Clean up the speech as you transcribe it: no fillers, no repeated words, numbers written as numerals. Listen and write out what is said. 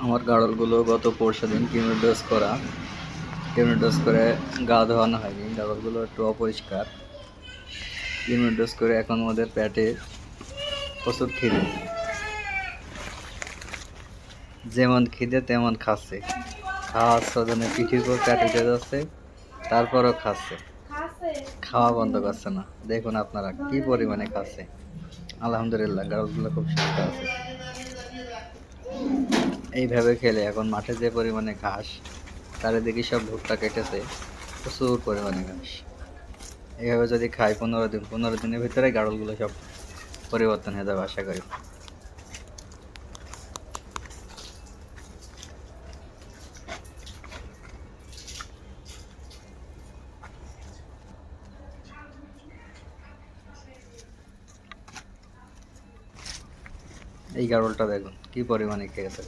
আমার গাড়লগুলো গত পরশুদিন কিউরিন ডোজ করে গা ধোয়ানো হয়নি। গাড়লগুলো একটু অপরিষ্কার। কিউরিন ডোজ করে এখন ওদের পেটে প্রচুর খিদে, যেমন খিদে তেমন খাচ্ছে। খাওয়ার জন্য পিঠির উপর পেট উঠে যাচ্ছে, তারপরও খাচ্ছে, খাওয়া বন্ধ করছে না। দেখুন আপনারা কি পরিমাণে খাচ্ছে। আলহামদুলিল্লাহ, গাড়লগুলো খুব সুস্থ আছে। এইভাবে খেলে এখন মাঠে যে পরিমাণে ঘাস, চারিদিকে সব ভুট্টা কেটেছে, প্রচুর পরিমাণে ঘাস। এইভাবে যদি খাই 15 দিনের ভিতরে গাড়লগুলো সব পরিবর্তন হয়ে যাবে আশা করি। এই গাড়লটা দেখুন কি পরিমাণে খেয়েছে।